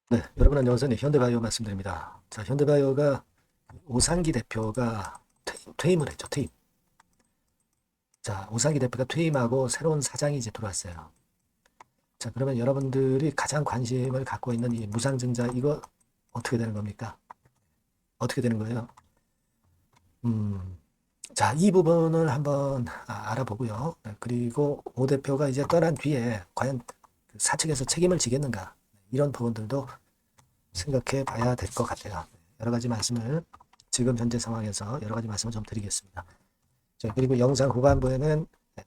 네, 여러분 안녕하세요. 네, 현대바이오 말씀드립니다. 자, 현대바이오가 오상기 대표가 퇴임을 했죠. 퇴임. 자, 오상기 대표가 퇴임하고 새로운 사장이 이제 들어왔어요. 자, 그러면 여러분들이 가장 관심을 갖고 있는 이 무상증자 이거 어떻게 되는 겁니까? 어떻게 되는 거예요? 음, 자, 이 부분을 한번 알아보고요. 네, 그리고 오 대표가 이제 떠난 뒤에 과연 그 사측에서 책임을 지겠는가? 이런 부분들도 생각해 봐야 될 것 같아요. 여러 가지 말씀을 지금 현재 상황에서 여러 가지 말씀을 좀 드리겠습니다. 자, 그리고 영상 후반부에는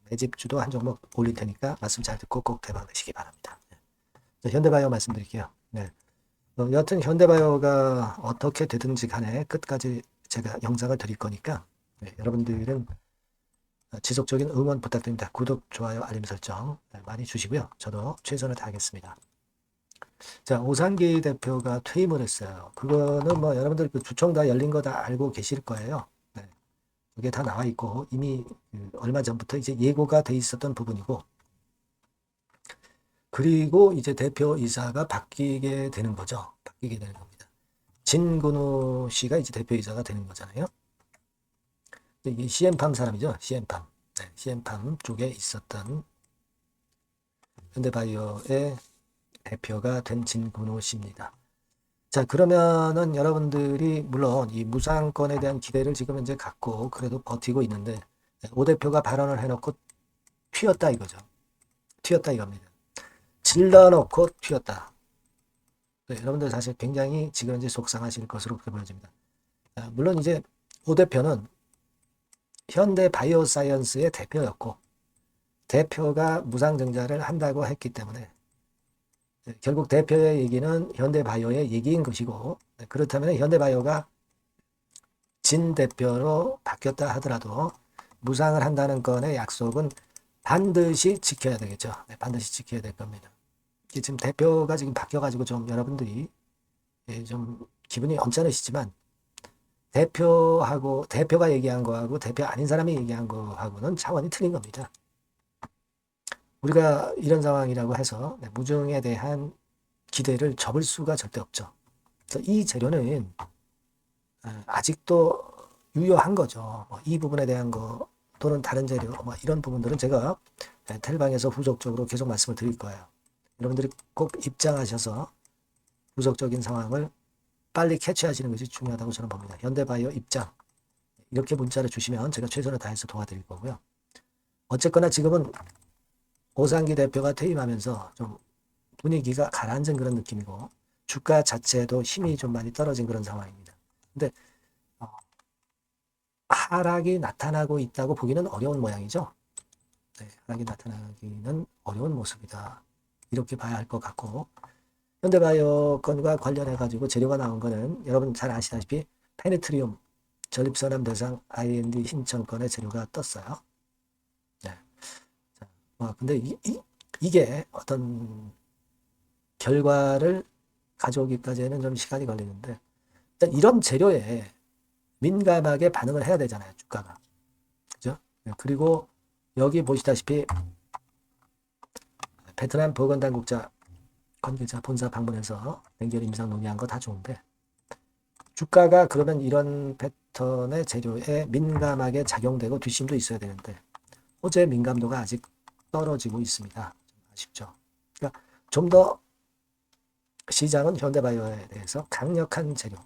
매집주도 한 종목 올릴 테니까 말씀 잘 듣고 꼭 대박 내시기 바랍니다. 자, 현대바이오 말씀드릴게요. 네. 여하튼 현대바이오가 어떻게 되든지 간에 끝까지 제가 영상을 드릴 거니까 네, 여러분들은 지속적인 응원 부탁드립니다. 구독, 좋아요, 알림 설정 많이 주시고요. 저도 최선을 다하겠습니다. 자, 오상기 대표가 퇴임을 했어요. 그거는 뭐 여러분들 그 주총 다 열린 거 다 알고 계실 거예요. 네. 그게 다 나와 있고 이미 얼마 전부터 이제 예고가 돼 있었던 부분이고 그리고 이제 대표이사가 바뀌게 되는 거죠. 바뀌게 되는 겁니다. 진근우 씨가 이제 대표이사가 되는 거잖아요. 이게 CM팜 사람이죠. CM팜. 네, CM팜 쪽에 있었던 현대바이오의 대표가 된 진근우 씨입니다. 자, 그러면은 여러분들이 물론 이 무상권에 대한 기대를 지금 현재 갖고 그래도 버티고 있는데 오 대표가 발언을 해놓고 튀었다 이거죠. 튀었다 이겁니다. 질러놓고 튀었다. 네, 여러분들 사실 굉장히 지금 현재 속상하실 것으로 그렇게 보여집니다. 물론 이제 오 대표는 현대 바이오사이언스의 대표였고 대표가 무상증자를 한다고 했기 때문에 결국 대표의 얘기는 현대바이오의 얘기인 것이고 그렇다면 현대바이오가 진 대표로 바뀌었다 하더라도 무상을 한다는 건의 약속은 반드시 지켜야 되겠죠. 네, 반드시 지켜야 될 겁니다. 지금 대표가 지금 바뀌어가지고 좀 여러분들이 좀 기분이 언짢으시지만 대표가 얘기한 거하고 대표 아닌 사람이 얘기한 거하고는 차원이 틀린 겁니다. 우리가 이런 상황이라고 해서 무중에 대한 기대를 접을 수가 절대 없죠. 그래서 이 재료는 아직도 유효한 거죠. 이 부분에 대한 거 또는 다른 재료 이런 부분들은 제가 텔방에서 후속적으로 계속 말씀을 드릴 거예요. 여러분들이 꼭 입장하셔서 후속적인 상황을 빨리 캐치하시는 것이 중요하다고 저는 봅니다. 현대바이오 입장 이렇게 문자를 주시면 제가 최선을 다해서 도와드릴 거고요. 어쨌거나 지금은 오상기 대표가 퇴임하면서 좀 분위기가 가라앉은 그런 느낌이고 주가 자체도 힘이 좀 많이 떨어진 그런 상황입니다. 근데 하락이 나타나고 있다고 보기는 어려운 모양이죠. 네, 하락이 나타나기는 어려운 모습이다. 이렇게 봐야 할 것 같고 현대바이오 건과 관련해 가지고 재료가 나온 거는 여러분 잘 아시다시피 페니트리움 전립선암 대상 IND 신청권의 재료가 떴어요. 네. 자, 근데 이게 어떤 결과를 가져오기까지는 좀 시간이 걸리는데 일단 이런 재료에 민감하게 반응을 해야 되잖아요. 주가가. 그죠? 네, 그리고 여기 보시다시피 베트남 보건당국자 관계자 본사 방문해서 연결 임상 논의한 거 다 좋은데 주가가 그러면 이런 패턴의 재료에 민감하게 작용되고 뒷심도 있어야 되는데 어제 민감도가 아직 떨어지고 있습니다. 아쉽죠. 그러니까 좀 더 시장은 현대바이오에 대해서 강력한 재료,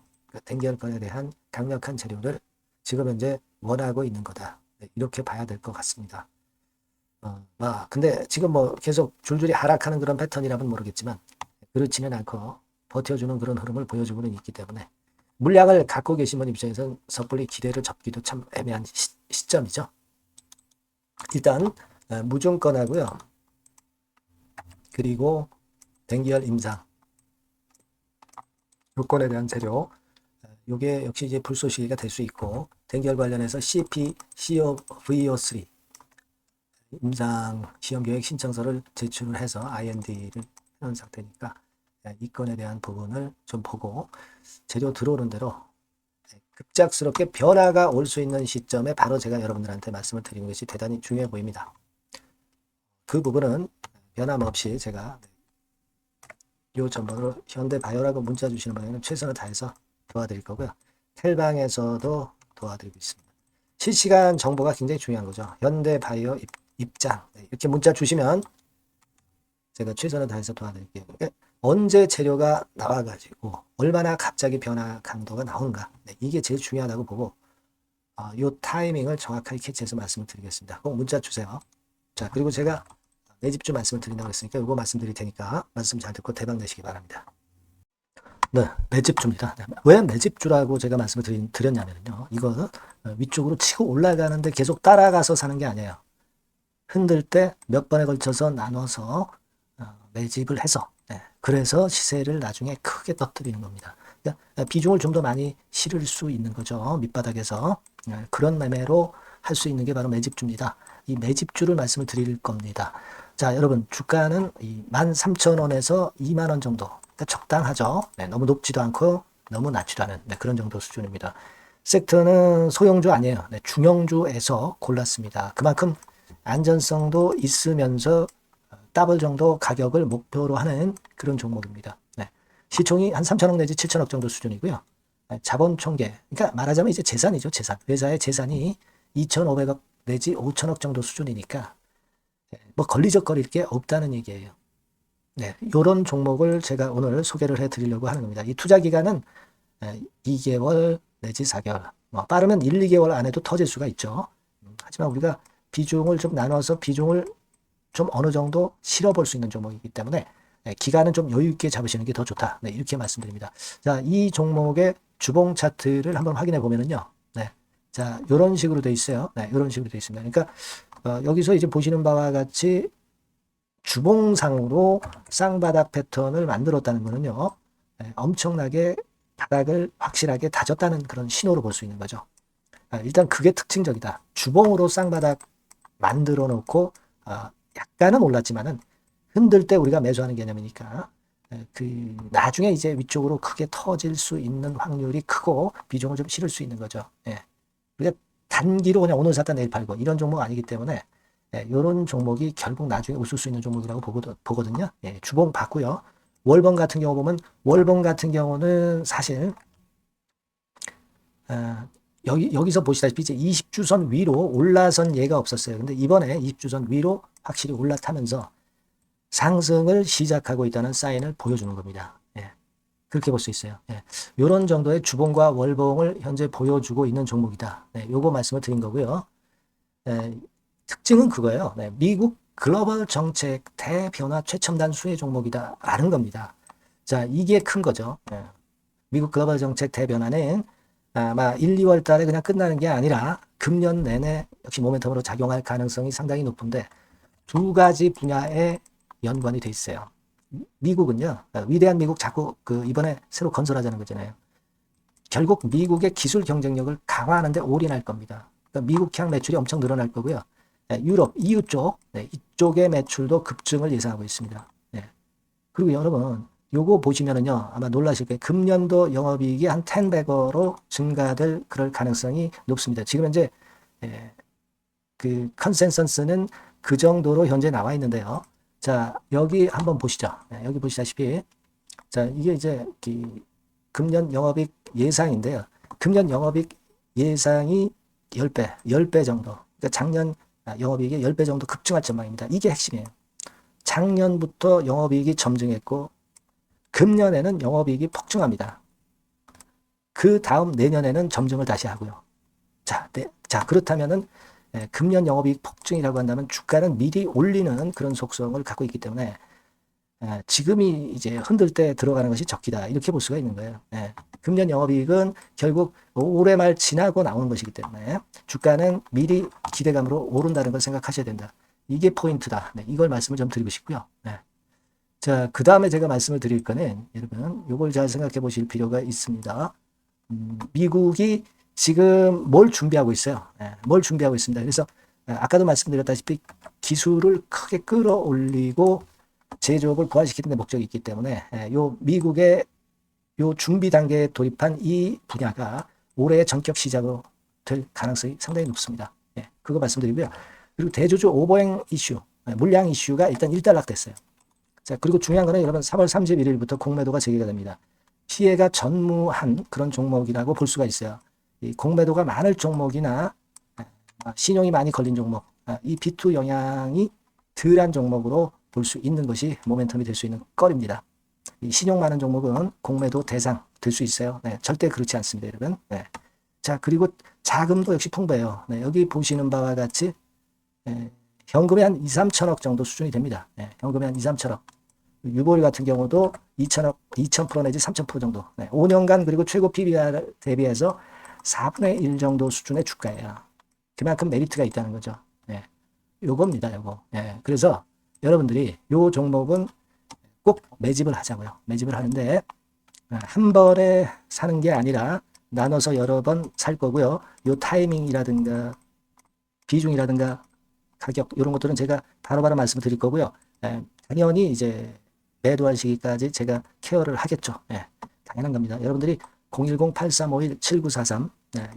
댕결건에 대한 강력한 재료를 지금 현재 원하고 있는 거다. 이렇게 봐야 될 것 같습니다. 근데 지금 뭐 계속 줄줄이 하락하는 그런 패턴이라면 모르겠지만 그렇지는 않고 버텨주는 그런 흐름을 보여주고는 있기 때문에 물량을 갖고 계신 분 입장에서는 섣불리 기대를 접기도 참 애매한 시점이죠. 일단 무증권하고요. 그리고 댕기열 임상 요건에 대한 재료 요게 역시 이제 불쏘시개가 될 수 있고 댕기열 관련해서 CP, COVO3 임상 시험 계획 신청서를 제출을 해서 IND를 해놓은 상태니까 이 건에 대한 부분을 좀 보고 재료 들어오는 대로 급작스럽게 변화가 올 수 있는 시점에 바로 제가 여러분들한테 말씀을 드리는 것이 대단히 중요해 보입니다. 그 부분은 변함없이 제가 요 전번으로 현대바이오라고 문자 주시는 분에는 최선을 다해서 도와드릴 거고요. 텔방에서도 도와드리고 있습니다. 실시간 정보가 굉장히 중요한 거죠. 현대바이오 입장 이렇게 문자 주시면 제가 최선을 다해서 도와드릴게요. 그러니까 언제 재료가 나와가지고 얼마나 갑자기 변화 강도가 나오는가 이게 제일 중요하다고 보고 요 타이밍을 정확하게 캐치해서 말씀을 드리겠습니다. 꼭 문자 주세요. 자, 그리고 제가 매집주 말씀을 드린다고 했으니까 이거 말씀드릴 테니까 말씀 잘 듣고 대박 내시기 바랍니다. 네, 매집주입니다. 왜 매집주라고 제가 말씀을 드렸냐면요. 이거는 위쪽으로 치고 올라가는데 계속 따라가서 사는 게 아니에요. 흔들 때 몇 번에 걸쳐서 나눠서 매집을 해서 그래서 시세를 나중에 크게 터뜨리는 겁니다. 그러니까 비중을 좀 더 많이 실을 수 있는 거죠. 밑바닥에서 그런 매매로 할 수 있는 게 바로 매집주입니다. 이 매집주를 말씀을 드릴 겁니다. 자, 여러분 주가는 13,000원에서 2만원 정도 그러니까 적당하죠. 너무 높지도 않고 너무 낮지도 않은 그런 정도 수준입니다. 섹터는 소형주 아니에요. 중형주에서 골랐습니다. 그만큼 안전성도 있으면서 더블 정도 가격을 목표로 하는 그런 종목입니다. 시총이 한 3천억 내지 7천억 정도 수준이고요. 자본 총계, 그러니까 말하자면 이제 재산이죠. 재산. 회사의 재산이 2,500억 내지 5천억 정도 수준이니까 뭐 걸리적거릴 게 없다는 얘기예요. 이런 종목을 제가 오늘 소개를 해드리려고 하는 겁니다. 이 투자 기간은 2개월 내지 4개월, 뭐 빠르면 1, 2개월 안에도 터질 수가 있죠. 하지만 우리가 비중을 좀 나눠서 비중을 좀 어느 정도 실어볼 수 있는 종목이기 때문에 기간은 좀 여유 있게 잡으시는 게 더 좋다. 이렇게 말씀드립니다. 자, 이 종목의 주봉 차트를 한번 확인해 보면은요. 자, 이런 식으로 돼 있어요. 이런 식으로 돼 있습니다. 그러니까 여기서 이제 보시는 바와 같이 주봉상으로 쌍바닥 패턴을 만들었다는 거는요. 엄청나게 바닥을 확실하게 다졌다는 그런 신호로 볼 수 있는 거죠. 일단 그게 특징적이다. 주봉으로 쌍바닥 만들어 놓고 약간은 올랐지만은 흔들 때 우리가 매수하는 개념이니까 그 나중에 이제 위쪽으로 크게 터질 수 있는 확률이 크고 비중을 좀 실을 수 있는 거죠. 우리가 단기로 그냥 오늘 샀다 내일 팔고 이런 종목 아니기 때문에 이런 종목이 결국 나중에 웃을 수 있는 종목이라고 보거든요. 주봉 봤고요. 월봉 같은 경우 보면 월봉 같은 경우는 사실 여기서 보시다시피 이제 20주선 위로 올라선 예가 없었어요. 근데 이번에 20주선 위로 확실히 올라타면서 상승을 시작하고 있다는 사인을 보여주는 겁니다. 그렇게 볼 수 있어요. 이런 정도의 주봉과 월봉을 현재 보여주고 있는 종목이다. 요거 말씀을 드린 거고요. 특징은 그거예요. 미국 글로벌 정책 대변화 최첨단 수혜 종목이다 라는 겁니다. 자, 이게 큰 거죠. 미국 글로벌 정책 대변화는 아마 1, 2월 달에 그냥 끝나는 게 아니라 금년 내내 역시 모멘텀으로 작용할 가능성이 상당히 높은데 두 가지 분야에 연관이 돼 있어요. 미국은요, 위대한 미국 자꾸 이번에 새로 건설하자는 거잖아요. 결국 미국의 기술 경쟁력을 강화하는데 올인할 겁니다. 그러니까 미국향 매출이 엄청 늘어날 거고요. 유럽, EU 쪽, 이쪽의 매출도 급증을 예상하고 있습니다. 그리고 여러분, 요거 보시면은요, 아마 놀라실 거예요. 금년도 영업이익이 한 10배로 증가될 그럴 가능성이 높습니다. 지금 현재 그 컨센서스는 그 정도로 현재 나와 있는데요. 자, 여기 한번 보시죠. 여기 보시다시피 자, 이게 이제 금년 영업이익 예상인데요. 금년 영업이익 예상이 10배 정도. 그러니까 작년 영업이익이 10배 정도 급증할 전망입니다. 이게 핵심이에요. 작년부터 영업이익이 점증했고 금년에는 영업이익이 폭증합니다. 그 다음 내년에는 점증을 다시 하고요. 자, 그렇다면은 금년 영업이익 폭증이라고 한다면 주가는 미리 올리는 그런 속성을 갖고 있기 때문에 지금이 이제 흔들 때 들어가는 것이 적기다 이렇게 볼 수가 있는 거예요. 금년 영업이익은 결국 올해 말 지나고 나오는 것이기 때문에 주가는 미리 기대감으로 오른다는 걸 생각하셔야 된다. 이게 포인트다. 이걸 말씀을 좀 드리고 싶고요. 자, 그 다음에 제가 말씀을 드릴 거는 여러분 이걸 잘 생각해 보실 필요가 있습니다. 미국이 지금 뭘 준비하고 있어요. 뭘 준비하고 있습니다. 그래서 아까도 말씀드렸다시피 기술을 크게 끌어올리고 제조업을 부활시키는 데 목적이 있기 때문에 요 미국의 요 준비 단계에 돌입한 이 분야가 올해의 전격 시작으로 될 가능성이 상당히 높습니다. 그거 말씀드리고요. 그리고 대주주 오버행 이슈, 물량 이슈가 일단 일단락됐어요. 자, 그리고 중요한 거는 여러분 3월 31일부터 공매도가 재개가 됩니다. 피해가 전무한 그런 종목이라고 볼 수가 있어요. 이 공매도가 많을 종목이나 신용이 많이 걸린 종목, 이 B2 영향이 덜한 종목으로 볼 수 있는 것이 모멘텀이 될 수 있는 거리입니다. 이 신용 많은 종목은 공매도 대상 될 수 있어요. 네, 절대 그렇지 않습니다, 여러분. 네. 자, 그리고 자금도 역시 풍부해요. 네, 여기 보시는 바와 같이 현금이 한 2, 3천억 정도 수준이 됩니다. 네, 현금이 한 2, 3천억. 유보리 같은 경우도 2천억, 2,000% 내지 3,000% 정도. 네, 5년간 그리고 최고 PBR 대비해서 4분의 1 정도 수준의 주가예요. 그만큼 메리트가 있다는 거죠. 네, 요겁니다, 요거. 네, 그래서 여러분들이 요 종목은 꼭 매집을 하자고요. 매집을 하는데 한 번에 사는 게 아니라 나눠서 여러 번 살 거고요. 요 타이밍이라든가 비중이라든가 가격 이런 것들은 제가 바로바로 말씀을 드릴 거고요. 당연히 이제 매도할 시기까지 제가 케어를 하겠죠. 당연한 겁니다. 여러분들이 010-8351-7943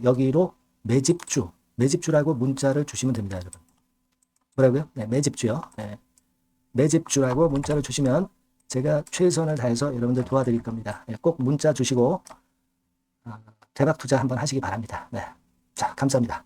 여기로 매집주라고 문자를 주시면 됩니다, 여러분. 뭐라고요? 매집주요. 매집주라고 문자를 주시면 제가 최선을 다해서 여러분들 도와드릴 겁니다. 꼭 문자 주시고 대박 투자 한번 하시기 바랍니다. 자, 감사합니다.